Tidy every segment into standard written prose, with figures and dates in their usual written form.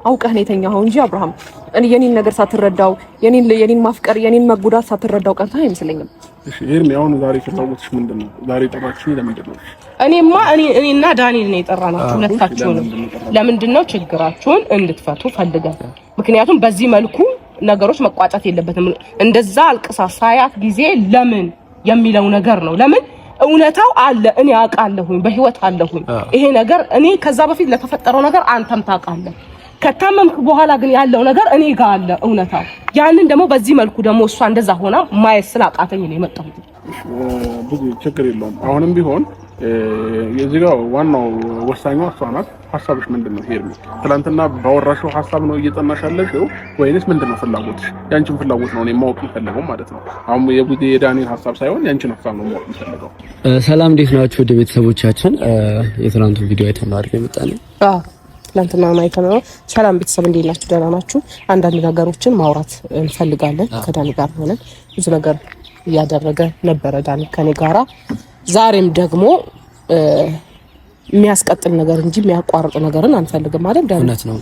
አውቀህ ነው የተኛኸው እንጂ አብርሃም እኔ የኔን ነገር ሳትረዳው የኔን ማፍቀር የኔን መጎዳት ሳትረዳው ቀርታ አይመስለኝም። እሺ ኤርሚ አሁን ዛሬ ፍላጎትሽ ምንድነው? ዛሬ ጠራችሁኝ ለምንድነው? እኔና ዳንኤል ነው የጠራናችሁ ሁለታችሁንም። ለምንድነው ችግራችሁን እንድትፈቱ ፈልገን። ምክንያቱም በዚህ መልኩ ነገሮች መቋጫት የለበትም። እንደዛ አልቅሳ ሳያት ጊዜ ለምን የሚለው ነገር ነው። ለምን እውነታው አለ፣ እኔ አውቃለሁኝ፣ በህይወት አለሁኝ። ይሄ ነገር እኔ ከዛ በፊት ለተፈጠረው ነገር አንተም ታውቃለህ። ከታመምክ በኋላ ግን ያለው ነገር እኔ ጋር አለ እውነታው። ያንን ደግሞ በዚህ መልኩ ደግሞ እሷ እንደዛ ሆና ማየት ስላቃተኝ ነው የመጣሁት። ብዙ ችግር የለውም። አሁንም ቢሆን የዚህ ጋር ዋናው ወሳኙ እሷ ናት። ሐሳብሽ ምንድነው ሄርሚ? ትናንትና ባወራሽው ሐሳብ ነው እየጠናሽ ያለሽው ወይንስ ምንድነው ፍላጎትሽ? ያንቺን ፍላጎት ነው እኔ ማወቅ የምፈልገው ማለት ነው። አሁን የዳንኤል ሐሳብ ሳይሆን ያንቺን ሐሳብ ነው ማወቅ የምፈልገው። ሰላም እንዴት ናችሁ ወደ ቤተሰቦቻችን? የትናንቱ ቪዲዮ አይተን አድርገን የመጣነው ትናንትና አይተነው። ሰላም ቤተሰብ እንዴት ናችሁ? ደህና ናችሁ? አንዳንድ ነገሮችን ማውራት እንፈልጋለን። ከዳኒ ጋር ሆነን ብዙ ነገር እያደረገ ነበረ ዳኒ ከኔ ጋራ። ዛሬም ደግሞ የሚያስቀጥል ነገር እንጂ የሚያቋርጥ ነገርን አንፈልግም ማለት ዳኒ። እውነት ነው።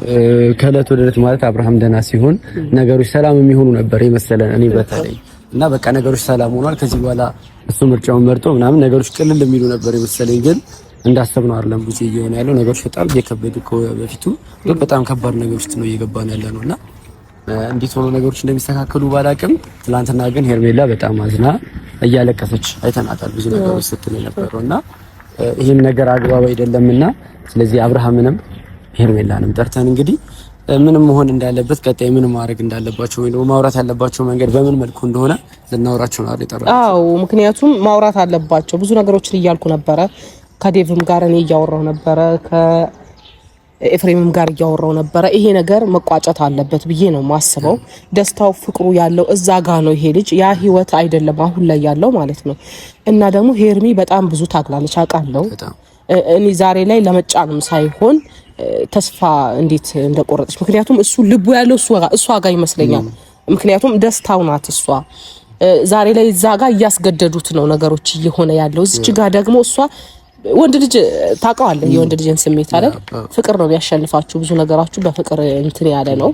ከእለት ወደ እለት ማለት አብርሃም ደህና ሲሆን ነገሮች ሰላም የሚሆኑ ነበር የመሰለን እኔ በተለይ እና በቃ ነገሮች ሰላም ሆኗል። ከዚህ በኋላ እሱ ምርጫውን መርጦ ምናምን ነገሮች ቅልል የሚሉ ነበር የመሰለኝ ግን እንዳሰብነው አይደለም። ብዙ እየሆነ ያለው ነገሮች በጣም እየከበዱ በፊቱ በጣም ከባድ ነገሮች ነው እየገባን ያለ ነውና እንዴት ሆኖ ነገሮች እንደሚስተካከሉ ባላቅም ትናንትና ግን ሄርሜላ በጣም አዝና እያለቀሰች አይተናታል። ብዙ ነገሮች ስትል ነበርና ይሄን ነገር አግባብ አይደለምና ስለዚህ አብርሃምንም ሄርሜላንም ጠርተን እንግዲህ ምንም መሆን እንዳለበት ቀጣይ ምን ማድረግ እንዳለባቸው ወይ ነው ማውራት ያለባቸው መንገድ በምን መልኩ እንደሆነ ልናወራቸው ነው አይደል? አዎ ምክንያቱም ማውራት አለባቸው። ብዙ ነገሮችን እያልኩ ነበረ ከዴቭም ጋር እኔ እያወራው ነበረ ከኤፍሬምም ጋር እያወራው ነበረ። ይሄ ነገር መቋጨት አለበት ብዬ ነው ማስበው። ደስታው ፍቅሩ ያለው እዛ ጋር ነው። ይሄ ልጅ ያ ህይወት አይደለም አሁን ላይ ያለው ማለት ነው። እና ደግሞ ሄርሚ በጣም ብዙ ታግላለች አውቃለሁ። እኔ ዛሬ ላይ ለመጫንም ሳይሆን ተስፋ እንዴት እንደቆረጠች ምክንያቱም እሱ ልቡ ያለው እሷ ጋር ይመስለኛል። ምክንያቱም ደስታው ናት እሷ። ዛሬ ላይ እዛ ጋር እያስገደዱት ነው ነገሮች እየሆነ ያለው። እዚህ ጋር ደግሞ እሷ ወንድ ልጅ ታውቀዋለህ፣ የወንድ ልጅን ስሜት አይደል? ፍቅር ነው የሚያሸንፋችሁ። ብዙ ነገራችሁ በፍቅር እንትን ያለ ነው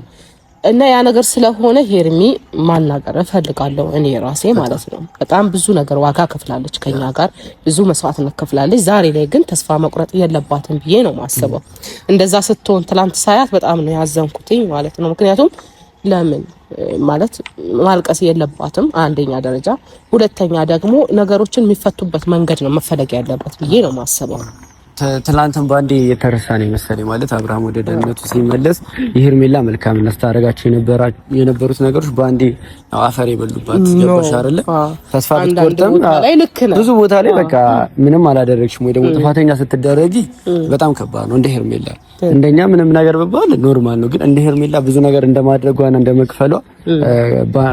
እና ያ ነገር ስለሆነ ሄርሚ ማናገር እፈልጋለሁ እኔ ራሴ ማለት ነው። በጣም ብዙ ነገር ዋጋ ከፍላለች፣ ከኛ ጋር ብዙ መስዋዕትነት ከፍላለች። ዛሬ ላይ ግን ተስፋ መቁረጥ የለባትም ብዬ ነው ማስበው። እንደዛ ስትሆን ትላንት ሳያት በጣም ነው ያዘንኩትኝ ማለት ነው። ምክንያቱም ለምን ማለት ማልቀስ የለባትም አንደኛ ደረጃ፣ ሁለተኛ ደግሞ ነገሮችን የሚፈቱበት መንገድ ነው መፈለግ ያለበት ብዬ ነው ማስበው። ትላንትን ባንዴ የተረሳ ነው መሰለኝ ማለት አብርሃም ወደ ደህንነቱ ሲመለስ የሄርሜላ መልካምነት ታረጋቸው የነበሩት ነገሮች ባንዴ አፈር የበሉባት ገባሽ አይደለ? ተስፋ ብትቆርጥም ብዙ ቦታ ላይ በቃ ምንም አላደረግሽም ወይ ደግሞ ጥፋተኛ ስትደረጊ በጣም ከባድ ነው። እንደ ሄርሜላ እንደኛ ምንም ነገር በባል ኖርማል ነው፣ ግን እንደ ሄርሜላ ብዙ ነገር እንደማድረጓና እንደመክፈሏ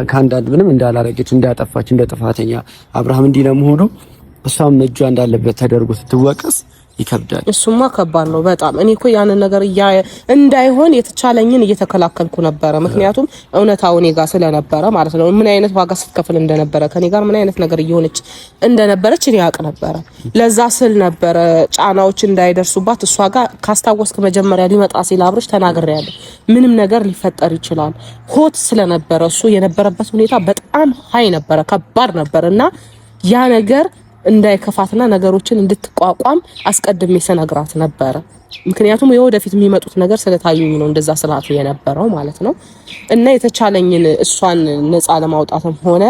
ከአንዳንድ ምንም እንዳላረገች እንዳጠፋች እንደ ጥፋተኛ አብርሃም እንዲህ ለመሆኑ እሷም እጇ እንዳለበት ተደርጎ ስትወቀስ ይከብዳል። እሱማ ከባድ ነው በጣም። እኔ እኮ ያንን ነገር እንዳይሆን የተቻለኝን እየተከላከልኩ ነበረ። ምክንያቱም እውነታው እኔ ጋር ስለነበረ ማለት ነው። ምን አይነት ዋጋ ስትከፍል እንደነበረ ከኔ ጋር ምን አይነት ነገር እየሆነች እንደነበረች እኔ ያውቅ ነበረ። ለዛ ስል ነበረ ጫናዎች እንዳይደርሱባት እሷ ጋር ካስታወስክ መጀመሪያ ሊመጣ ሲል አብርሽ ተናግሬያለሁ። ምንም ነገር ሊፈጠር ይችላል። ሆት ስለነበረ እሱ የነበረበት ሁኔታ በጣም ሀይ ነበረ፣ ከባድ ነበርና ያ ነገር እንዳይከፋትና ነገሮችን እንድትቋቋም አስቀድሜ ሰነግራት ነበረ። ምክንያቱም የወደፊት የሚመጡት ነገር ስለታዩኝ ነው እንደዛ ስላት የነበረው ማለት ነው። እና የተቻለኝን እሷን ነፃ ለማውጣትም ሆነ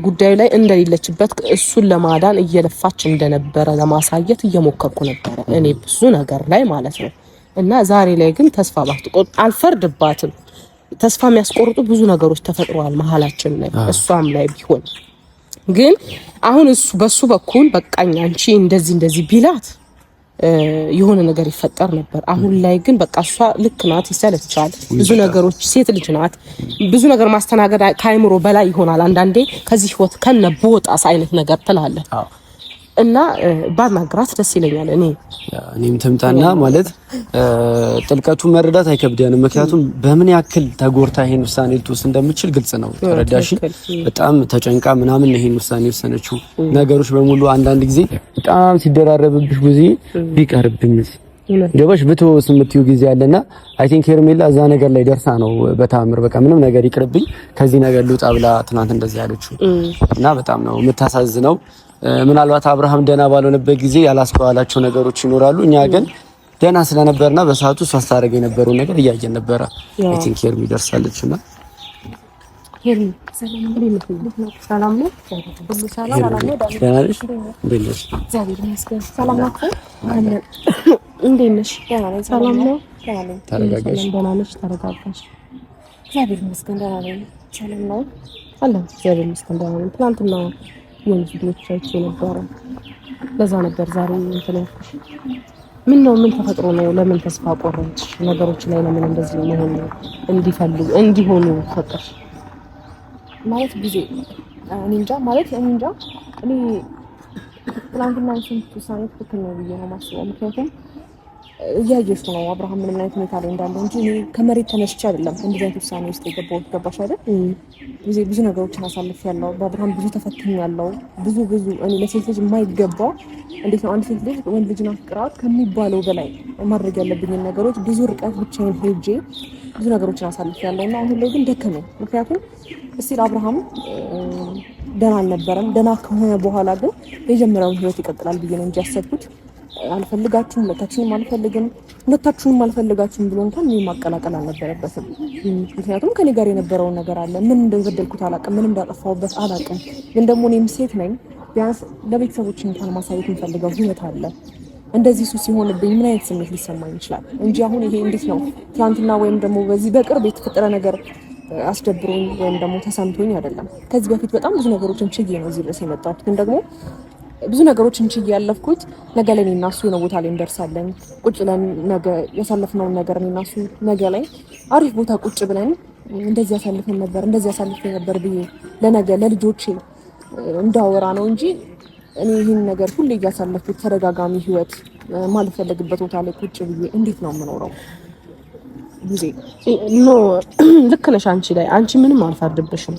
ጉዳዩ ላይ እንደሌለችበት እሱን ለማዳን እየለፋች እንደነበረ ለማሳየት እየሞከርኩ ነበረ እኔ ብዙ ነገር ላይ ማለት ነው። እና ዛሬ ላይ ግን ተስፋ ባትቆርጥ አልፈርድባትም። ተስፋ የሚያስቆርጡ ብዙ ነገሮች ተፈጥረዋል መሀላችን ላይ እሷም ላይ ቢሆን ግን አሁን እሱ በሱ በኩል በቃኝ አንቺ እንደዚህ ቢላት የሆነ ነገር ይፈጠር ነበር። አሁን ላይ ግን በቃ እሷ ልክ ናት፣ ይሰለቻል። ብዙ ነገሮች ሴት ልጅ ናት። ብዙ ነገር ማስተናገድ ከአይምሮ በላይ ይሆናል። አንዳንዴ ከዚህ ህይወት ከነበወጣስ አይነት ነገር ትላለህ እና ባናግራት ደስ ይለኛል። እኔም ተምታና ማለት ጥልቀቱ መረዳት አይከብደንም። ምክንያቱም በምን ያክል ተጎርታ ይሄን ውሳኔ ልትወስን እንደምትችል ግልጽ ነው። ተረዳሽ? በጣም ተጨንቃ ምናምን ይሄን ውሳኔ ወሰነችው። ነገሮች በሙሉ አንዳንድ ጊዜ በጣም ሲደራረብብሽ ጊዜ ቢቀርብኝስ ገባሽ ብትወስ የምትዩ ጊዜ አለና አይ ቲንክ ሄርሜላ እዛ ነገር ላይ ደርሳ ነው በታምር በቃ ምንም ነገር ይቅርብኝ ከዚህ ነገር ልውጣ ብላ ትናንት እንደዚህ ያለችው እና በጣም ነው የምታሳዝነው። ምናልባት አብርሃም ደና ባልሆነበት ጊዜ ያላስተዋላቸው ነገሮች ይኖራሉ። እኛ ግን ደና ስለነበርና በሰዓቱ እሷ ስታደርግ የነበረው ነገር እያየን ነበረ። አይ ቲንክ ሄርሜ ደርሳለችና ሄርሜ ሰላም ነው። እንዴት ነሽ? ሰላም ነው። ተረጋጋሽ? ደህና ነሽ? ተረጋጋሽ? እግዚአብሔር ይመስገን ደህና ነኝ። ሰላም ነው አለ። እግዚአብሔር ይመስገን ደህና ነኝ። ትናንትና የሆነ ቪዲዮች አይቼ ነበረ። ለዛ ነበር ዛሬ እንትን ያልኩሽ። ምን ነው ምን ተፈጥሮ ነው? ለምን ተስፋ ቆረጥሽ? ነገሮች ላይ ለምን እንደዚህ መሆን እንዲሆኑ ፈቀድሽ? ማለት ጊዜ እኔ እንጃ እኔ ትናንትና ስንት ውሳኔ ትክክል ነው ብዬ ነው የማስበው። ምክንያቱም እያየሽ ነው አብርሃም ምንም አይነት ሁኔታ ላይ እንዳለ እንጂ እኔ ከመሬት ተነስቼ አይደለም እንደዚህ አይነት ውሳኔ ውስጥ የገባሁት። ገባሽ አይደል? ብዙ ነገሮችን አሳልፌያለሁ። በአብርሃም ብዙ ተፈትኛለሁ። ብዙ እኔ ለሴት ልጅ የማይገባ እንዴት ነው አንድ ሴት ልጅ ወንድ ልጅን አፍቅራት ከሚባለው በላይ ማድረግ ያለብኝን ነገሮች ብዙ ርቀት ብቻዬን ሄጄ ብዙ ነገሮችን አሳልፌያለሁ እና አሁን ላይ ግን ደከመኝ። ምክንያቱም እስቲ አብርሃም ደህና አልነበረም። ደህና ከሆነ በኋላ ግን የጀመረውን ህይወት ይቀጥላል ብዬ ነው እንጂ ያሰብኩት አልፈልጋችሁም፣ ሁለታችሁንም አልፈልጋችሁም ብሎ እንኳን እኔ ማቀላቀል አልነበረበትም። ምክንያቱም ከኔ ጋር የነበረውን ነገር አለ። ምን እንደበደልኩት አላውቅም፣ ምን እንዳጠፋሁበት አላውቅም። ግን ደግሞ እኔም ሴት ነኝ። ቢያንስ ለቤተሰቦች እንኳን ማሳየት የምፈልገው ህይወት አለ። እንደዚህ እሱ ሲሆንብኝ ምን አይነት ስሜት ሊሰማኝ ይችላል እንጂ አሁን ይሄ እንዴት ነው ትናንትና ወይም ደግሞ በዚህ በቅርብ የተፈጠረ ነገር አስደብሮኝ ወይም ደግሞ ተሰምቶኝ አይደለም። ከዚህ በፊት በጣም ብዙ ነገሮችን ችዬ ነው እዚህ ድረስ የመጣሁት። ግን ደግሞ ብዙ ነገሮችን ችዬ ያለፍኩት ነገ ላይ እኔና እሱ የሆነ ቦታ ላይ እንደርሳለን። ቁጭ ብለን ነገ ያሳለፍነውን ነገር እኔና እሱ ነገ ላይ አሪፍ ቦታ ቁጭ ብለን እንደዚህ ያሳልፈን ነበር ብዬ ለነገ ለልጆቼ እንዳወራ ነው እንጂ እኔ ይህን ነገር ሁሌ እያሳለፍኩት ተደጋጋሚ ህይወት ማልፈልግበት ቦታ ላይ ቁጭ ብዬ እንዴት ነው የምኖረው? ልክ ነሽ። አንቺ ምንም አልፈርድብሽም።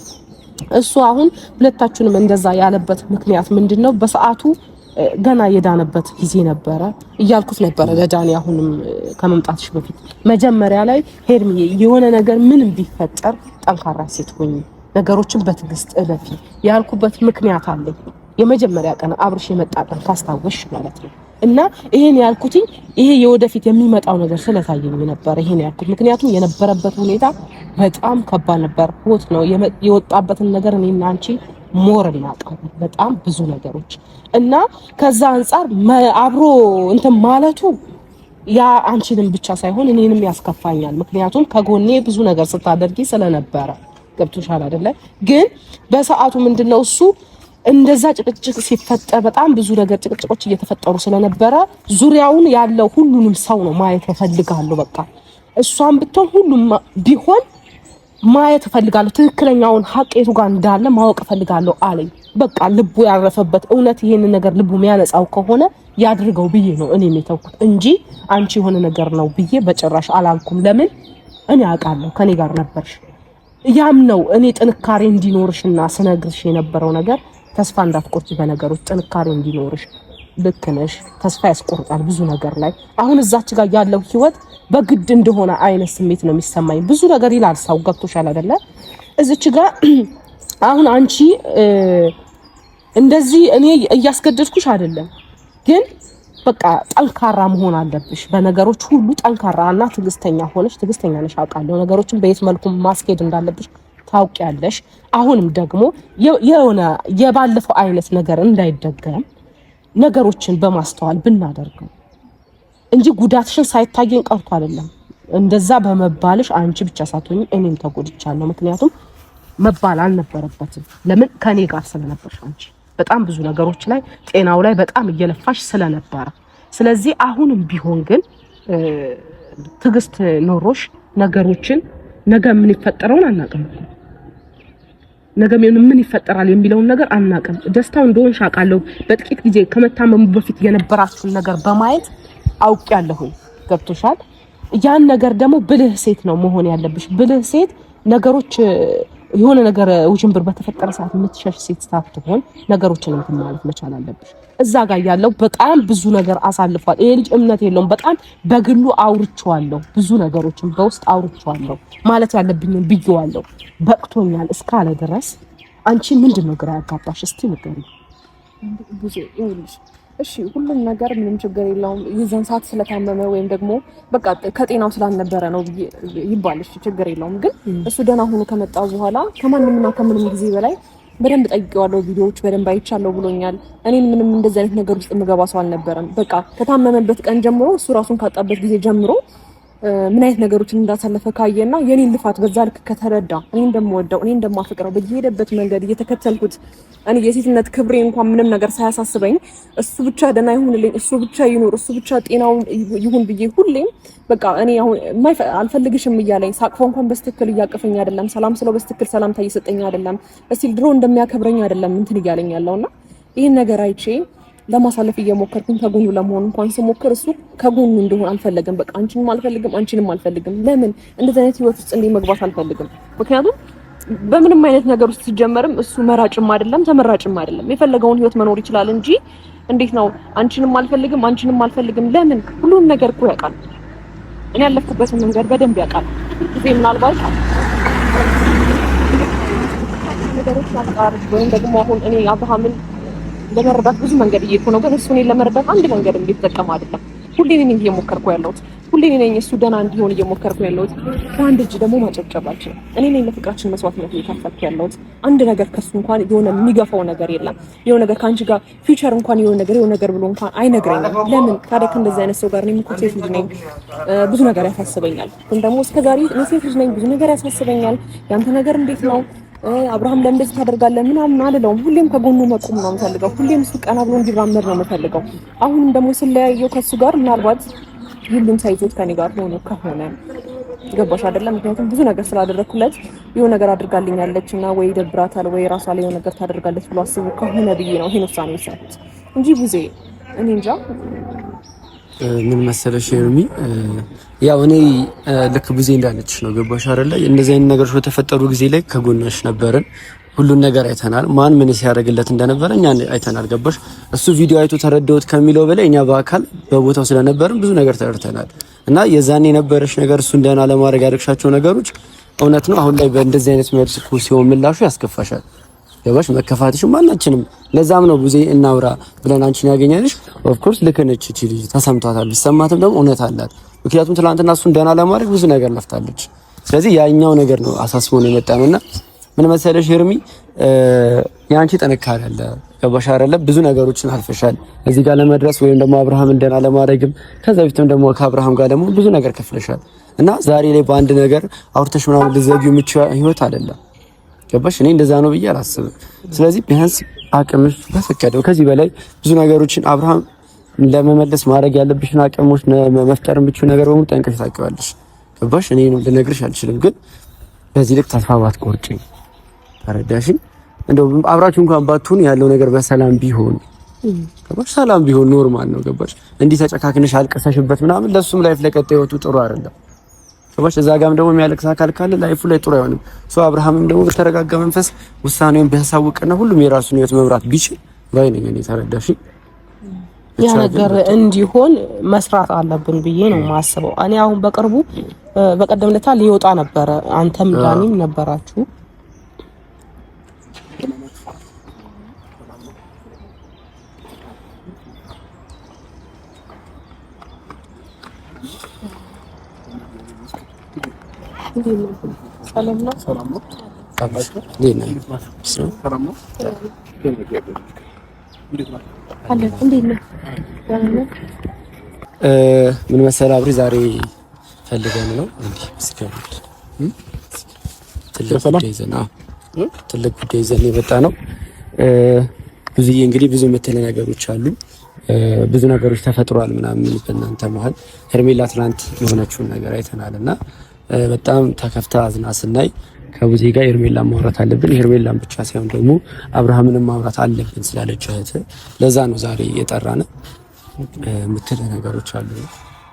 እሱ አሁን ሁለታችሁንም እንደዛ ያለበት ምክንያት ምንድነው? በሰዓቱ ገና የዳነበት ጊዜ ነበረ እያልኩት ነበረ ለዳኒ። አሁንም ከመምጣትሽ በፊት መጀመሪያ ላይ ሄርሚዬ የሆነ ነገር ምንም ቢፈጠር ጠንካራ ሴት ሆኚ፣ ነገሮችን በትዕግስት እለፊ ያልኩበት ምክንያት አለኝ። የመጀመሪያ ቀን አብርሽ የመጣ ቀን ካስታወሽ ማለት ነው። እና ይሄን ያልኩትኝ ይሄ የወደፊት የሚመጣው ነገር ስለታየኝ ነበር ይሄን ያልኩት። ምክንያቱም የነበረበት ሁኔታ በጣም ከባድ ነበር። ሆት ነው የወጣበትን ነገር እኔና አንቺ ሞርና በጣም ብዙ ነገሮች እና ከዛ አንፃር አብሮ እንትን ማለቱ ያ አንቺንም ብቻ ሳይሆን እኔንም ያስከፋኛል። ምክንያቱም ከጎኔ ብዙ ነገር ስታደርጊ ስለነበረ ገብቶሻል አይደለ? ግን በሰዓቱ ምንድነው እሱ እንደዛ ጭቅጭቅ ሲፈጠር በጣም ብዙ ነገር ጭቅጭቆች እየተፈጠሩ ስለነበረ ዙሪያውን ያለው ሁሉንም ሰው ነው ማየት እፈልጋለሁ። በቃ እሷን ብትሆን ሁሉም ቢሆን ማየት እፈልጋለሁ። ትክክለኛውን ሀቄቱ ጋር እንዳለ ማወቅ እፈልጋለሁ አለኝ። በቃ ልቡ ያረፈበት እውነት ይሄንን ነገር ልቡ የሚያነጻው ከሆነ ያድርገው ብዬ ነው እኔ የተውኩት እንጂ አንቺ የሆነ ነገር ነው ብዬ በጭራሽ አላልኩም። ለምን እኔ አውቃለሁ ከኔ ጋር ነበርሽ። ያም ነው እኔ ጥንካሬ እንዲኖርሽና ስነግርሽ የነበረው ነገር ተስፋ እንዳትቆርጪ በነገሮች ጥንካሬ እንዲኖርሽ። ልክ ነሽ፣ ተስፋ ያስቆርጣል ብዙ ነገር ላይ። አሁን እዛች ጋር ያለው ህይወት በግድ እንደሆነ አይነት ስሜት ነው የሚሰማኝ። ብዙ ነገር ይላል ሰው ገብቶሻል አይደለ? እዚች ጋር አሁን አንቺ እንደዚህ እኔ እያስገደድኩሽ አይደለም፣ ግን በቃ ጠንካራ መሆን አለብሽ በነገሮች ሁሉ ጠንካራና ትዕግስተኛ ሆነሽ። ትዕግስተኛ ነሽ አውቃለሁ። ነገሮችን በየት መልኩ ማስኬድ እንዳለብሽ ታውቂያለሽ። አሁንም ደግሞ የሆነ የባለፈው አይነት ነገር እንዳይደገም ነገሮችን በማስተዋል ብናደርገው እንጂ ጉዳትሽን ሳይታየን ቀርቶ አይደለም። እንደዛ በመባልሽ አንቺ ብቻ ሳትሆኚ እኔም ተጎድቻለሁ። ምክንያቱም መባል አልነበረበትም። ለምን ከኔ ጋር ስለነበርሽ አንቺ በጣም ብዙ ነገሮች ላይ ጤናው ላይ በጣም እየለፋሽ ስለነበረ፣ ስለዚህ አሁንም ቢሆን ግን ትዕግስት ኖሮሽ ነገሮችን ነገ ምን ይፈጠራውን አናውቅም። ነገ ምን ይፈጠራል የሚለውን ነገር አናውቅም። ደስታው እንደሆንሽ አውቃለሁ። በጥቂት ጊዜ ከመታመሙ በፊት የነበራችሁን ነገር በማየት አውቄያለሁ። ገብቶሻል? ያን ነገር ደግሞ ብልህ ሴት ነው መሆን ያለብሽ። ብልህ ሴት ነገሮች የሆነ ነገር ውጅንብር በተፈጠረ ሰዓት የምትሸሽ ሴት ሳትሆን ነገሮችን እንትን ማለት መቻል አለብሽ። እዛ ጋር ያለው በጣም ብዙ ነገር አሳልፏል። ይሄ ልጅ እምነት የለውም። በጣም በግሉ አውርቼዋለሁ፣ ብዙ ነገሮችን በውስጥ አውርቼዋለሁ፣ ማለት ያለብኝን ብዬዋለሁ። በቅቶኛል እስካለ ድረስ አንቺ ምንድነው ግራ ያጋባሽ? እስቲ ንገሪኝ። ብዙ ይኸውልሽ፣ እሺ ሁሉም ነገር ምንም ችግር የለውም የዛን ሰዓት ስለታመመ ወይም ደግሞ በቃ ከጤናው ስላልነበረ ነው ይባልሽ ችግር የለውም። ግን እሱ ደህና ሆኖ ከመጣ በኋላ ከማንምና ከምንም ጊዜ በላይ በደንብ ጠይቄዋለሁ። ቪዲዮዎች በደንብ አይቻለሁ ብሎኛል። እኔን ምንም እንደዚህ አይነት ነገር ውስጥ የምገባ ሰው አልነበረም። በቃ ከታመመበት ቀን ጀምሮ እሱ ራሱን ካጣበት ጊዜ ጀምሮ ምን አይነት ነገሮችን እንዳሳለፈ ካየና የኔን ልፋት በዛ ልክ ከተረዳ እኔ እንደምወደው እኔ እንደማፈቅረው በየሄደበት መንገድ እየተከተልኩት እኔ የሴትነት ክብሬ እንኳን ምንም ነገር ሳያሳስበኝ እሱ ብቻ ደህና ይሁንልኝ፣ እሱ ብቻ ይኑር፣ እሱ ብቻ ጤናው ይሁን ብዬ ሁሌም በቃ እኔ አሁን አልፈልግሽም እያለኝ ሳቅፎ እንኳን በስትክክል እያቀፈኝ አይደለም፣ ሰላም ስለው በስትክክል ሰላምታ እየሰጠኝ አይደለም፣ እስቲ ድሮ እንደሚያከብረኝ አይደለም እንትን እያለኝ ያለውና ይሄን ነገር አይቼ ለማሳለፍ እየሞከርኩኝ ከጎኑ ለመሆን እንኳን ስሞክር እሱ ከጎኑ እንደሆነ አልፈለግም። በቃ አንቺንም አልፈልግም፣ አንቺንም አልፈልግም። ለምን እንደዚህ አይነት ህይወት ውስጥ መግባት አልፈልግም። ምክንያቱም በምንም አይነት ነገር ውስጥ ሲጀመርም እሱ መራጭም አይደለም ተመራጭም አይደለም። የፈለገውን ህይወት መኖር ይችላል እንጂ እንዴት ነው አንቺንም አልፈልግም፣ አንቺንም አልፈልግም? ለምን? ሁሉም ነገር እኮ ያውቃል። እኔ ያለፍኩበትን መንገድ በደንብ ያውቃል። ጊዜ ምናልባት ነገሮች አጣር ወይም ደግሞ አሁን እኔ አብርሃምን ለመረዳት ብዙ መንገድ እየሄድኩ ነው፣ ግን እሱ እኔን ለመረዳት አንድ መንገድ እየተጠቀመ አይደለም። ሁሌ እኔ ነኝ እየሞከርኩ ያለሁት፣ ሁሌ እኔ ነኝ እሱ ደህና እንዲሆን እየሞከርኩ ያለሁት። በአንድ እጅ ደግሞ ማጨብጨባችን እኔ ነኝ ለፍቅራችን መስዋዕትነት እየከፈልኩ ያለሁት። አንድ ነገር ከሱ እንኳን የሆነ የሚገፋው ነገር የለም። የሆነ ነገር ከአንቺ ጋር ፊውቸር እንኳን የሆነ ነገር ብሎ እንኳን አይነግረኝም። ለምን ታዲያ ከእንደዚህ አይነት ሰው ጋር እኔም እኮ ሴት ልጅ ነኝ፣ ብዙ ነገር ያሳስበኛል። ግን ደግሞ እስከዛሬ እኔ ሴት ልጅ ነኝ፣ ብዙ ነገር ያሳስበኛል። ያንተ ነገር እንዴት ነው አብርሃም ለምን እንደዚህ ታደርጋለህ ምናምን አልለውም። ሁሌም ከጎኑ መቆም ነው የምፈልገው። ሁሌም እሱ ቀና ብሎ እንዲራመድ ነው የምፈልገው። አሁንም ደግሞ ስለያየው ከሱ ጋር ምናልባት ሁሉም ሳይዞት ከኔ ጋር ሆኖ ከሆነ ገባሽ አይደለም? ምክንያቱም ብዙ ነገር ስላደረኩለት የሆነ ነገር አድርጋልኛለች እና ወይ ደብራታል ወይ ራሷ ላይ የሆነ ነገር ታደርጋለች ብሎ አስቡ ከሆነ ብዬ ነው ይሄን ውሳኔ የወሰንኩት እንጂ ብዙ እኔ እንጃ። ምን መሰለሽ ሄርሚ፣ ያው እኔ ልክ ብዙ እንዳለች ነው ገባሽ አይደለ? እንደዚህ አይነት ነገሮች በተፈጠሩ ጊዜ ላይ ከጎንሽ ነበርን። ሁሉን ነገር አይተናል። ማን ምን ሲያደርግለት እንደነበረ እኛ አይተናል። ገባሽ? እሱ ቪዲዮ አይቶ ተረዳሁት ከሚለው በላይ እኛ በአካል በቦታው ስለነበርን ብዙ ነገር ተረድተናል። እና የዛኔ የነበረሽ ነገር እሱ እንደና ለማድረግ ያደረግሻቸው ነገሮች እውነት ነው። አሁን ላይ በእንደዚህ አይነት መልኩ ሲሆን ምላሹ ያስከፋሻል። ገባሽ? መከፋትሽ ማናችንም። ለዛም ነው ብዙ እናውራ ብለን አንቺን ያገኘንሽ። ኦፍ ኮርስ ልክ ነች እቺ ልጅ፣ ተሰምቷታል። ቢሰማትም ደግሞ እውነት አላት። ምክንያቱም ትናንትና እሱን ደህና ለማድረግ ብዙ ነገር ለፍታለች። ስለዚህ ያኛው ነገር ነው አሳስቦን የመጣውና ምን መሰለሽ ሄርሚ፣ ያንቺ ጥንካሬ አለ። ገባሽ አይደለ? ብዙ ነገሮችን አልፈሻል እዚህ ጋር ለመድረስ ወይም ደግሞ አብርሃምን ደህና ለማድረግም ከዛ በፊትም ደግሞ ከአብርሃም ጋር ደግሞ ብዙ ነገር ከፍለሻል እና ዛሬ ላይ በአንድ ነገር አውርተሽ ምናምን ልትዘጊው የምትችይው ህይወት አይደለም። ገባሽ? እኔ እንደዛ ነው ብዬ አላስብም። ስለዚህ ቢያንስ አቅምሽ በፈቀደው ከዚህ በላይ ብዙ ነገሮችን አብርሃም ለመመለስ ማድረግ ያለብሽን አቅሞች መፍጠር የምትችይው ነገር በሙሉ ጠንቅቀሽ ታውቂዋለሽ። ገባሽ? እኔ ነው ልነግርሽ አልችልም፣ ግን በዚህ ልክ ተስፋ ባትቆርጪ ተረዳሽኝ? እንደው አብራችሁ እንኳን ባትሆኑ ያለው ነገር በሰላም ቢሆን ገባሽ? ሰላም ቢሆን ኖርማል ነው። ገባሽ? እንዲህ ተጨካክነሽ አልቀሰሽበት ምናምን ለሱም ላይፍ ለቀጣይ ህይወቱ ጥሩ አይደለም። ገባሽ? እዛ ጋም ደግሞ የሚያለቅስ አካል ካለ ላይፉ ላይ ጥሩ አይሆንም። ሶ አብርሃምም ደግሞ በተረጋጋ መንፈስ ውሳኔውን ቢያሳውቅና ሁሉም የራሱን ህይወት መምራት ቢችል ባይ ነኝ እኔ። ተረዳሽኝ? ያ ነገር እንዲሆን መስራት አለብን ብዬ ነው የማስበው። እኔ አሁን በቅርቡ በቀደም ለታ ሊወጣ ነበረ፣ አንተም ዳኒም ነበራችሁ። ሰላም ነው። ሰላም ነው። ሰላም ነው። ምን መሰለህ አብሪ፣ ዛሬ ፈልገን ነው እንዴ ስከምት ትልቅ ጉዳይ ይዘን የመጣ ነው። ብዙዬ እንግዲህ ብዙ የምትለው ነገሮች አሉ፣ ብዙ ነገሮች ተፈጥሯል ምናምን በእናንተ መሀል። ሄርሜላ ትናንት የሆነችውን ነገር አይተናልና በጣም ተከፍታ አዝና ስናይ ከቡዜ ጋር ሄርሜላን ማውራት አለብን። ሄርሜላን ብቻ ሳይሆን ደግሞ አብርሃምንም ማውራት አለብን ስላለች እህት፣ ለዛ ነው ዛሬ የጠራን። የምትለው ነገሮች አሉ።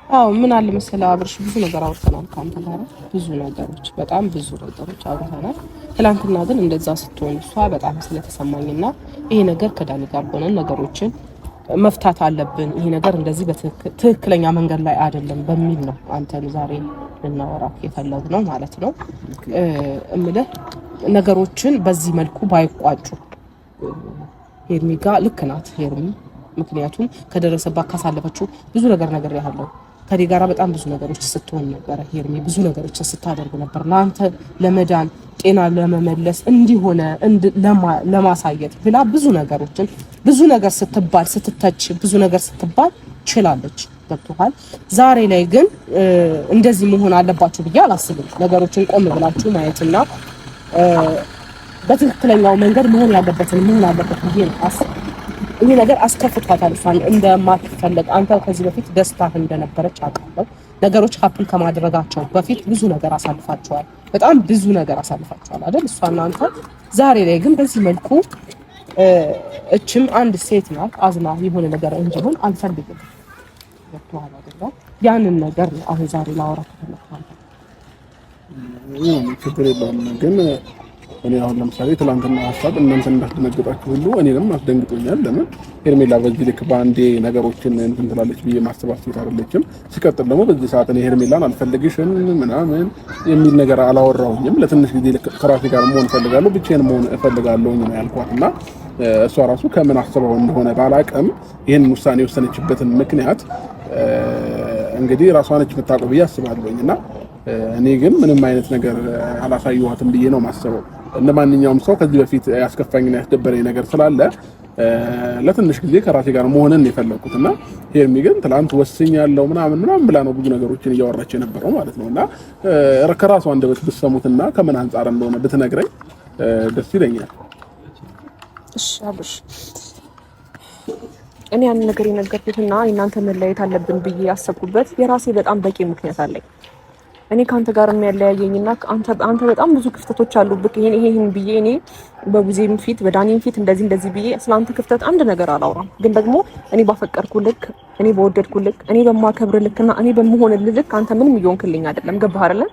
አዎ ምን አለ መሰለህ አብርሽ ብዙ ነገር አውርተናል ካንተ ጋር ብዙ ነገሮች በጣም ብዙ ነገሮች አውርተናል። ትላንትና ግን እንደዛ ስትሆን እሷ በጣም ስለተሰማኝና ይሄ ነገር ከዳኒ ጋር ሆነን ነገሮችን መፍታት አለብን፣ ይሄ ነገር እንደዚህ በትክክለኛ መንገድ ላይ አይደለም በሚል ነው አንተን ዛሬ ልናወራ የፈለግነው ማለት ነው። እምልህ ነገሮችን በዚህ መልኩ ባይቋጩ ሄርሚ ጋር ልክ ናት ሄርሚ። ምክንያቱም ከደረሰባት ካሳለፈችው ብዙ ነገር ያለው ከኔ ጋራ በጣም ብዙ ነገሮች ስትሆን ነበር ሄርሚ፣ ብዙ ነገሮች ስታደርግ ነበር ለአንተ ለመዳን ጤና ለመመለስ እንዲሆነ ለማሳየት ብላ ብዙ ነገሮችን ብዙ ነገር ስትባል ስትተች ብዙ ነገር ስትባል ችላለች። ገብቶሃል? ዛሬ ላይ ግን እንደዚህ መሆን አለባችሁ ብዬ አላስብም። ነገሮችን ቆም ብላችሁ ማየትና በትክክለኛው መንገድ መሆን ያለበትን መሆን አለበት ብዬ ነው አስብ። ይሄ ነገር አስከፍቷታል እሷን እንደማትፈልግ አንተ ከዚህ በፊት ደስታ እንደነበረች አውቃለሁ። ነገሮች ሀፕን ከማድረጋቸው በፊት ብዙ ነገር አሳልፋቸዋል፣ በጣም ብዙ ነገር አሳልፋቸዋል አይደል እሷና አንተ። ዛሬ ላይ ግን በዚህ መልኩ እችም አንድ ሴት ናት አዝና የሆነ ነገር እንዲሆን አልፈልግም። ወጥቷል አይደል? ያንን ነገር አሁን ዛሬ ላወራ ተፈልቷል። ችግር የለውም ግን እኔ አሁን ለምሳሌ ትላንትና ሀሳብ እናንተ እንዳትደነግጣችሁ ሁሉ እኔንም አስደንግጦኛል። ለምን ሄርሜላ በዚህ ልክ ባንዴ ነገሮችን እንትን ትላለች ብዬ ማስባት ሴት አይደለችም። ሲቀጥል ደግሞ በዚህ ሰዓት እኔ ሄርሜላን አልፈልግሽም ምናምን የሚል ነገር አላወራሁኝም። ለትንሽ ጊዜ ከራሴ ጋር መሆን እፈልጋለሁ፣ ብቻዬን መሆን እፈልጋለሁ ነው ያልኳትና እሷ ራሱ ከምን አስበው እንደሆነ ባላቀም ይሄን ውሳኔ የወሰነችበትን ምክንያት እንግዲህ ራሷ ነች የምታውቀው ብዬ አስባለሁኝና እኔ ግን ምንም አይነት ነገር አላሳየኋትም ብዬ ነው ማስበው። እንደማንኛውም ሰው ከዚህ በፊት ያስከፋኝና ያስደበረኝ ነገር ስላለ ለትንሽ ጊዜ ከራሴ ጋር መሆንን የፈለኩትና ሄርሚ ግን ትላንት ወስኛለሁ ምናምን ብላ ነው ብዙ ነገሮችን እያወራች የነበረው ማለት ነውና ከራሷ አንደበት ብትሰሙትና ከምን አንፃር እንደሆነ ብትነግረኝ ደስ ይለኛል። እሺ አብርሽ፣ እኔ ያን ነገር የነገርኩትና እናንተ መለያየት አለብን ብዬ ያሰብኩበት የራሴ በጣም በቂ ምክንያት አለኝ። እኔ ካንተ ጋር የሚያለያየኝና አንተ በጣም ብዙ ክፍተቶች አሉብክ። ይሄን ብዬ እኔ በቡዜም ፊት በዳኒም ፊት እንደዚህ ብዬ ስላንተ ክፍተት አንድ ነገር አላወራም። ግን ደግሞ እኔ ባፈቀርኩ ልክ፣ እኔ በወደድኩ ልክ፣ እኔ በማከብር ልክና እኔ በመሆንልህ ልክ አንተ ምንም እየሆንክልኝ አይደለም። ገባህ አይደለ?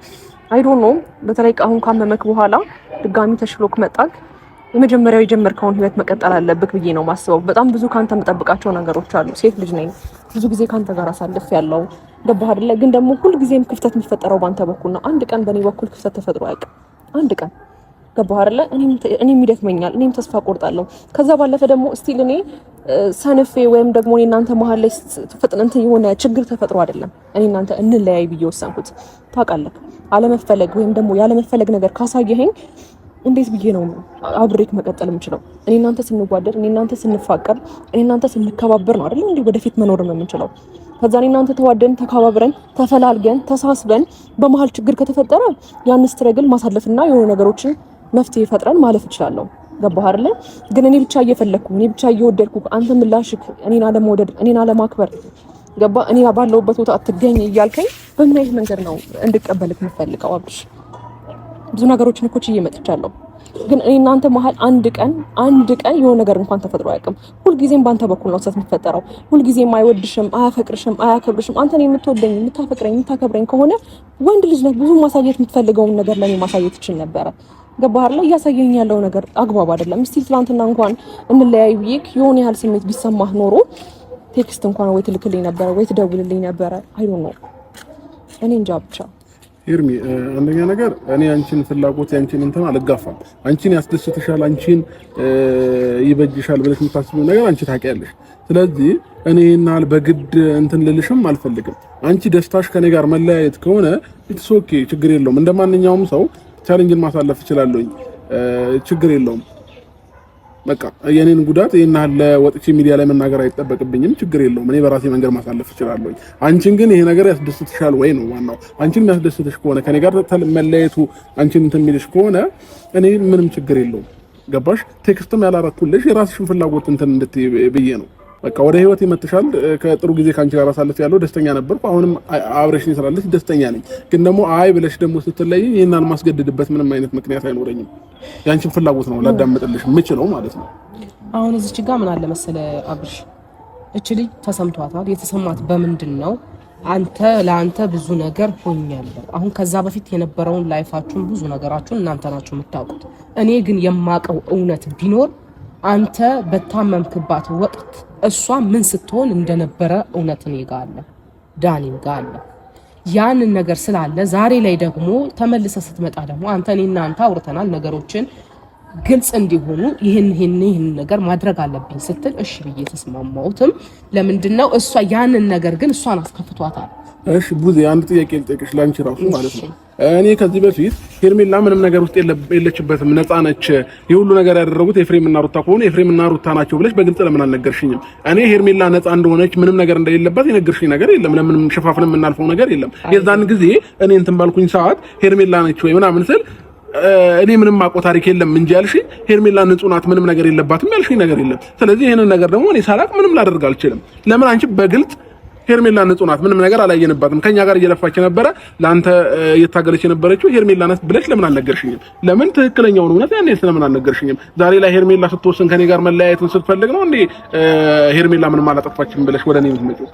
አይ ዶንት ኖ በተለይ አሁን ካመመክ በኋላ ድጋሚ ተሽሎክ መጣክ የመጀመሪያው የጀመርከውን ህይወት መቀጠል አለብክ ብዬ ነው ማስበው። በጣም ብዙ ካንተ የምጠብቃቸው ነገሮች አሉ። ሴት ልጅ ነኝ፣ ብዙ ጊዜ ካንተ ጋር አሳልፍ ያለው ገባህ አይደለ? ግን ደግሞ ሁሉ ጊዜም ክፍተት የሚፈጠረው ባንተ በኩል ነው። አንድ ቀን በኔ በኩል ክፍተት ተፈጥሮ አያውቅም። አንድ ቀን ገባህ አይደለ? እኔም ይደክመኛል፣ እኔም ተስፋ ቆርጣለሁ። ከዛ ባለፈ ደግሞ ስቲል እኔ ሰንፌ ወይም ደግሞ እኔ እናንተ መሀል ላይ ፍጥነት የሆነ ችግር ተፈጥሮ አይደለም እኔ እናንተ እንለያይ ብዬ ወሰንኩት። ታውቃለህ፣ አለመፈለግ ወይም ደግሞ ያለመፈለግ ነገር ካሳየኸኝ እንዴት ብዬ ነው አብሬክ መቀጠል የምችለው? እኔ እናንተ ስንጓደድ፣ እኔ እናንተ ስንፋቀር፣ እኔ እናንተ ስንከባበር ነው አይደል እንዴ ወደፊት መኖር ነው የምንችለው። ከዛ እኔ እናንተ ተዋደን ተከባብረን ተፈላልገን ተሳስበን በመሀል ችግር ከተፈጠረ ያን ስትረግል ማሳለፍና የሆነ ነገሮችን መፍትሄ ፈጥረን ማለፍ እችላለሁ። ገባህ አይደል? ግን እኔ ብቻ እየፈለኩ እኔ ብቻ እየወደድኩ አንተ ምላሽክ እኔን አለመውደድ እኔን አለማክበር ገባ እኔ ባለውበት ቦታ አትገኝ እያልከኝ በምን አይነት መንገድ ነው እንድቀበልክ የምፈልገው? አብሽ ብዙ ነገሮችን እኮ ችዬ መጥቻለሁ። ግን እኔ እናንተ መሀል አንድ ቀን የሆነ ነገር እንኳን ተፈጥሮ አያውቅም። ሁልጊዜም ባንተ በኩል ነው ሰት የምትፈጠረው። ሁልጊዜም አይወድሽም፣ አያፈቅርሽም፣ አያከብርሽም። አንተ ነው የምትወደኝ፣ የምታፈቅረኝ፣ የምታከብረኝ ከሆነ ወንድ ልጅ ነህ። ብዙ ማሳየት የምትፈልገውን ነገር ለኔ ማሳየት ይችል ነበረ። ገባህ አይደል? እያሳየኝ ያለው ነገር አግባብ አይደለም። እስቲ ትናንትና እንኳን እንለያይ ብዬክ የሆነ ያህል ስሜት ቢሰማህ ኖሮ ቴክስት እንኳን ወይ ትልክልኝ ነበረ ወይ ትደውልልኝ ነበረ። አይ ዶንት ኖ እኔ እንጃ ብቻ ሄርሚ አንደኛ ነገር እኔ አንቺን ፍላጎት ያንቺን እንትን አልጋፋም። አንቺን ያስደስትሻል፣ አንቺን ይበጅሻል ብለሽ የምታስቢው ነገር አንቺ ታውቂያለሽ። ስለዚህ እኔ እናል በግድ እንትን ልልሽም አልፈልግም። አንቺ ደስታሽ ከኔ ጋር መለያየት ከሆነ ኢትስ ኦኬ፣ ችግር የለውም። እንደማንኛውም ሰው ቻሌንጅን ማሳለፍ እችላለሁኝ፣ ችግር የለውም። በቃ የኔን ጉዳት ይሄን ለወጥቼ ሚዲያ ላይ መናገር አይጠበቅብኝም፣ ችግር የለውም። እኔ በራሴ መንገድ ማሳለፍ እችላለሁ። አንቺን ግን ይሄ ነገር ያስደስትሻል ወይ ነው ዋናው። አንቺን የሚያስደስትሽ ከሆነ ከኔ ጋር መለያየቱ አንቺን እንትን የሚልሽ ከሆነ እኔ ምንም ችግር የለውም። ገባሽ? ቴክስትም ያላረኩልሽ የራስሽን ፍላጎት እንትን እንድትይ ብዬ ነው። በቃ ወደ ህይወት ይመጥሻል። ከጥሩ ጊዜ ካንቺ ጋር አሳልፍ ያለው ደስተኛ ነበርኩ። አሁንም አብረሽኝ ስላለሽ ደስተኛ ነኝ። ግን ደግሞ አይ ብለሽ ደግሞ ስትለይ ይሄን አልማስገድድበት ምንም አይነት ምክንያት አይኖረኝም። ያንቺን ፍላጎት ነው ላዳምጥልሽ የምችለው ማለት ነው። አሁን እዚች ጋር ምን አለ መሰለ አብርሽ፣ እቺ ልጅ ተሰምቷታል። የተሰማት በምንድን ነው? አንተ ለአንተ ብዙ ነገር ሆኛለሁ። አሁን ከዛ በፊት የነበረውን ላይፋችሁን ብዙ ነገራችሁን እናንተ ናችሁ የምታውቁት። እኔ ግን የማቀው እውነት ቢኖር አንተ በታመምክባት ወቅት እሷ ምን ስትሆን እንደነበረ እውነት እኔ ጋር አለ፣ ዳኒም ጋር አለ። ያንን ነገር ስላለ ዛሬ ላይ ደግሞ ተመልሰ ስትመጣ ደግሞ እኔና አንተ አውርተናል ነገሮችን ግልጽ እንዲሆኑ ይሄን ነገር ማድረግ አለብኝ ስትል እሺ ብዬ ተስማማሁትም። ለምንድነው እሷ ያንን ነገር ግን እሷን አስከፍቷታል። እሺ ቡዜ አንድ ጥያቄ ልጠይቅሽ ላንቺ ራሱ ማለት ነው። እኔ ከዚህ በፊት ሄርሜላ ምንም ነገር ውስጥ የለችበትም ነፃ ነች፣ የሁሉ ነገር ያደረጉት ኤፍሬም እና ሩታ ከሆነ ኤፍሬም እና ሩታ ናቸው ብለሽ በግልጽ ለምን አልነገርሽኝም? እኔ ሄርሜላ ነፃ እንደሆነች ምንም ነገር እንደሌለባት የነገርሽኝ ነገር የለም። ለምን ሸፋፍን የምናልፈው ነገር የለም። የዛን ጊዜ እኔ እንትን ባልኩኝ ሰዓት ሄርሜላ ነች ወይ ምናምን ስል እኔ ምንም ማቆ ታሪክ የለም እንጂ ያልሽኝ ሄርሜላ ንጹህ ናት ምንም ነገር የለባትም ያልሽኝ ነገር የለም። ስለዚህ ይሄንን ነገር ደግሞ እኔ ሳላቅ ምንም ላደርግ አልችልም። ለምን አንቺ በግልጽ ሄርሜላ ንጹህ ናት ምንም ነገር አላየንባትም ከኛ ጋር እየለፋች ነበር ላንተ እየታገለች የነበረችው ሄርሜላ ናት ብለሽ ለምን አልነገርሽኝም? ለምን ትክክለኛውን እውነት ያኔ ስለምን አልነገርሽኝም? ዛሬ ላይ ሄርሜላ ስትወስን ከኔ ጋር መለያየትን ስትፈልግ ነው እንዴ ሄርሜላ ምንም አላጠፋችም ብለሽ ወደኔ የምትመጪው?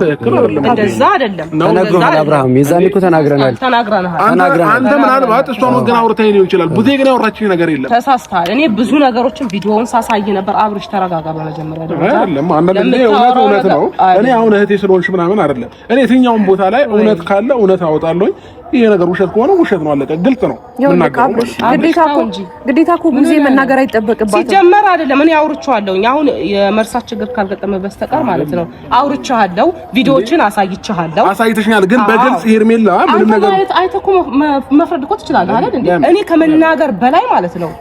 ትክክል አይደለም። እንደዛ አይደለም። ተናግረናል አብርሃም፣ የዛኔ እኮ ተናግረናል። አንተ ምናልባት እሷን ወገን አውርተህ ሊሆን ይችላል። ቡዜ ግን ያወራችኝ ነገር የለም። ተሳስተሃል። እኔ ብዙ ነገሮችን ቪዲዮውን ሳሳይ ነበር። አብርሽ ተረጋጋ። በመጀመሪያ ደረጃ አይደለም አንተ እውነት ነው። እኔ አሁን እህቴ ስለሆንሽ ምናምን አይደለም። እኔ የትኛውም ቦታ ላይ እውነት ካለ እውነት አወጣለሁ። ይሄ ነገር ውሸት ከሆነ ውሸት ነው፣ አለቀ። ግልጽ ነው የምናገረው። ግዴታ እኮ ብዙ መናገር አይጠበቅባትም። ሲጀመር አይደለም እኔ አውርቼዋለሁ። አሁን የመርሳት ችግር ካልገጠመ በስተቀር ማለት ነው። አውርቼዋለሁ፣ ቪዲዮዎችን አሳይቼሃለሁ። አሳይተሽኛል፣ ግን በግልጽ ሄርሜላ ምንም ነገር አይተህ እኮ መፍረድ እኮ ትችላለህ አይደል እንዴ? እኔ ከመናገር በላይ ማለት ነው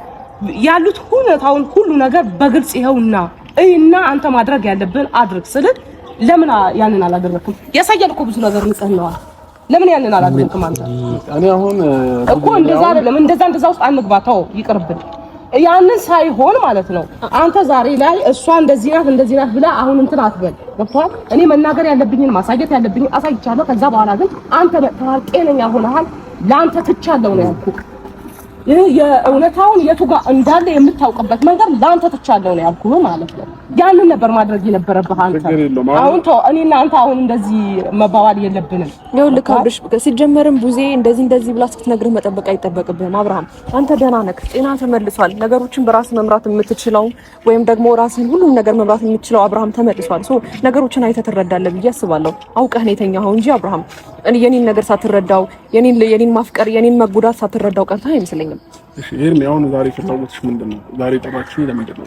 ያሉት ሁኔታውን ሁሉ ነገር በግልጽ ይኸውና እና አንተ ማድረግ ያለብን አድርግ ስልህ ለምን ያንን አላደረክም? ያሳያል እኮ ብዙ ነገር ንጽህናዋል። ለምን ያንን አላደረክም አንተ? እኔ አሁን እኮ እንደዛ አይደለም፣ እንደዛ ውስጥ አንግባታው ይቅርብን። ያንን ሳይሆን ማለት ነው አንተ ዛሬ ላይ እሷ እንደዚህ ናት ብላ አሁን እንትን አትበል። ገብቶሃል? እኔ መናገር ያለብኝን ማሳየት ያለብኝን አሳይቻለሁ። ከዛ በኋላ ግን አንተ መጥተሃል፣ ጤነኛ ሆነሃል። ለአንተ ትቻለሁ ነው ያልኩህ። የእውነታውን የቱ ጋር እንዳለ የምታውቅበት መንገድ ላንተ ተቻለው ነው ያልኩህ ማለት ነው። ያንን ነበር ማድረግ የነበረብህ አንተ። አሁን እኔና አንተ አሁን እንደዚህ መባባል የለብንም። ይኸውልህ ካብሽ ሲጀመርም ቡዜ እንደዚህ ብላ ስትነግርህ መጠበቅ አይጠበቅብህም። አብርሃም አንተ ደህና ነህ፣ ጤና ተመልሷል። ነገሮችን በራስ መምራት የምትችለው ወይም ደግሞ ራስን ሁሉም ነገር መምራት የምትችለው አብርሃም ተመልሷል። ሶ ነገሮችን አይተህ ትረዳለህ ብዬ አስባለሁ። አውቀህ ነው የተኛኸው እንጂ አብርሃም የኔን ነገር ሳትረዳው የኔን ማፍቀር የኔን መጎዳት ሳትረዳው ቀርተህ አይመስለኝም። እሺ ሄርሜ አሁን ዛሬ ፍላጎትሽ ምንድነው? ዛሬ ጠራችሁኝ ለምንድን ነው?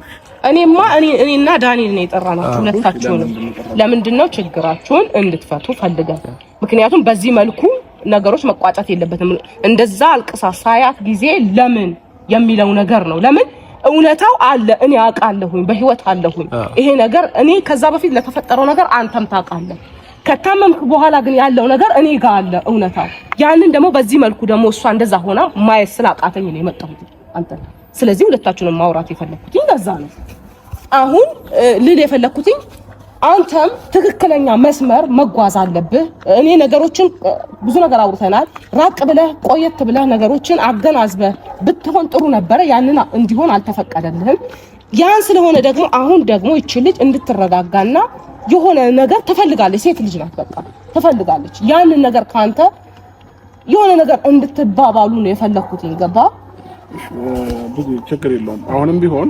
እኔና ዳንኤል ነው የጠራናችሁ ሁለታችሁንም። ለምንድነው ችግራችሁን እንድትፈቱ ፈልገን። ምክንያቱም በዚህ መልኩ ነገሮች መቋጨት የለበትም። እንደዛ አልቅሳ ሳያት ጊዜ ለምን የሚለው ነገር ነው። ለምን እውነታው አለ፣ እኔ አውቃለሁኝ፣ በህይወት አለሁኝ። ይሄ ነገር እኔ ከዛ በፊት ለተፈጠረው ነገር አንተም ታውቃለህ። ከታመምክ በኋላ ግን ያለው ነገር እኔ ጋር አለ እውነታው። ያንን ደግሞ በዚህ መልኩ ደግሞ እሷ እንደዛ ሆና ማየት ስላቃተኝ ነው የመጣሁት አንተ። ስለዚህ ሁለታችሁንም ማውራት የፈለኩት እንደዛ ነው። አሁን ልል የፈለኩት አንተም ትክክለኛ መስመር መጓዝ አለብህ። እኔ ነገሮችን ብዙ ነገር አውርተናል። ራቅ ብለህ ቆየት ብለህ ነገሮችን አገናዝበህ ብትሆን ጥሩ ነበረ። ያንን እንዲሆን አልተፈቀደልህም። ያን ስለሆነ ደግሞ አሁን ደግሞ ይቺ ልጅ እንድትረጋጋና የሆነ ነገር ትፈልጋለች። ሴት ልጅ ናት፣ በቃ ትፈልጋለች። ያንን ነገር ካንተ የሆነ ነገር እንድትባባሉ ነው የፈለኩት። ይገባ? ብዙ ችግር የለውም። አሁንም ቢሆን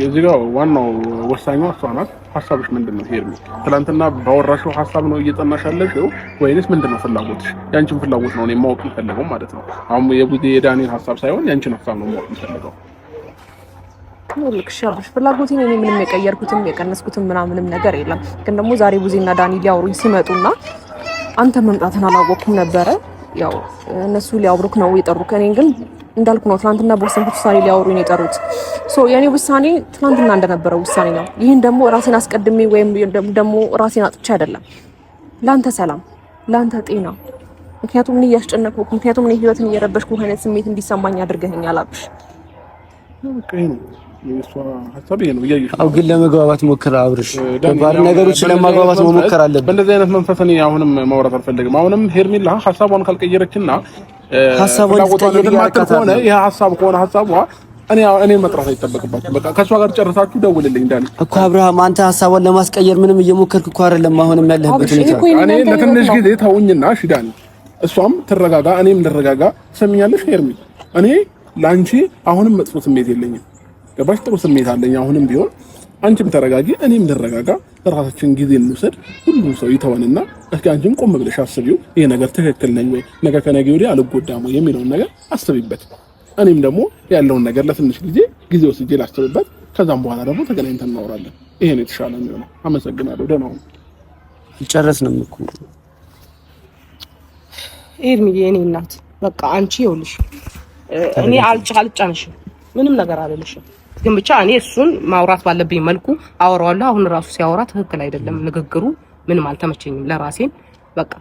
የዚህ ጋር ዋናው ወሳኛው እሷ ናት። ሐሳብሽ ምንድነው ሄርሜ? ትናንትና ባወራሽው ሐሳብ ነው እየጠናሽ ያለሽው ወይንስ ምንድነው ፍላጎትሽ? ያንቺን ፍላጎት ነው እኔ ማወቅ የምፈልገው ማለት ነው። አሁን የቡዜ የዳኒን ሐሳብ ሳይሆን ያንቺን ሐሳብ ነው ማወቅ የምፈልገው። ልክሻብሽ ፍላጎቴን እኔ ምንም የቀየርኩትም የቀነስኩትም ምናምንም ነገር የለም። ግን ደግሞ ዛሬ ቡዜና ዳኒ ሊያወሩኝ ሲመጡና አንተ መምጣትን አላወቅኩም ነበረ። ያው እነሱ ሊያወሩክ ነው የጠሩት። እኔን ግን እንዳልኩ ነው ትናንትና በወሰንኩት ውሳኔ ሊያወሩኝ ነው የጠሩት። ሶ የኔ ውሳኔ ትናንትና እንደነበረው ውሳኔ ነው። ይሄን ደግሞ ራሴን አስቀድሜ ወይም ደግሞ ራሴን አጥቼ አይደለም። ላንተ ሰላም፣ ላንተ ጤና፣ ምክንያቱም እኔ እያስጨነቅኩ ምክንያቱም እኔ ህይወትን እየረበሽኩ አይነት ስሜት እንዲሰማኝ አድርገኸኛል አብሽ። እሷ ሐሳብ ይሄ ነው እያየሽ ነው። ግን ለመግባባት ሞክር አብርሽ። ባል ነገሮችን ለማግባባት መሞከር አለብን። በእንደዚህ አይነት መንፈስ እኔ አሁንም ማውራት አልፈልግም። አሁንም ሄርሜላ ሐሳቧን ካልቀየረችና ሐሳቧን ከሆነ ይሄ ሐሳብ ከሆነ ሐሳቧ እኔ መጥራት አይጠበቅባችሁም። በቃ ከሷ ጋር ጨርሳችሁ ደውልልኝ ዳኒ እኮ አብርሃም አንተ ሐሳቧን ለማስቀየር ምንም እየሞከርክ እኮ አይደለም አሁንም ያለህበት ሁኔታ እኔ ለትንሽ ጊዜ ተውኝና እሺ ዳኒ እሷም ትረጋጋ እኔም ልረጋጋ ሰምኛለሽ ሄርሚ እኔ ላንቺ አሁንም መጥፎ ስሜት የለኝም ገባሽ ጥሩ ስሜት አለኝ አሁንም ቢሆን አንቺም ተረጋጊ እኔም ልረጋጋ ራሳችን ጊዜ እንውሰድ ሁሉም ሰው ይተወንና እስኪ አንቺም ቆም ብለሽ አስቢው ይሄ ነገር ትክክል ነኝ ወይ ነገ ከነገ ወዲያ አልጎዳም ወይ የሚለውን ነገር አስቢበት እኔም ደግሞ ያለውን ነገር ለትንሽ ጊዜ ወስጄ ላስብበት ከዛም በኋላ ደግሞ ተገናኝተን እናወራለን ይሄ ነው የተሻለ የሚሆነው አመሰግናለሁ ደህና ሁኑ ጨረስንም እኮ ኤርሚዬ የኔ እናት በቃ አንቺ ይኸውልሽ እኔ አልጫንሽም ምንም ነገር አልልሽም ግን ብቻ እኔ እሱን ማውራት ባለብኝ መልኩ አወራዋለሁ አሁን ራሱ ሲያወራ ትክክል አይደለም ንግግሩ ምንም አልተመቸኝም ለራሴን በቃ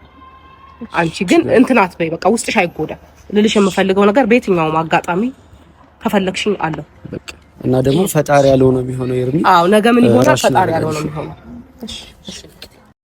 አንቺ ግን እንትናት በይ በቃ ውስጥሽ አይጎዳ ልልሽ የምፈልገው ነገር በየትኛውም አጋጣሚ ከፈለግሽኝ አለው በቃ እና ደግሞ ፈጣሪ ያለው ነው የሚሆነው ኤርሚ አዎ ነገ ምን ይሆናል ፈጣሪ ያለው ነው የሚሆነው እሺ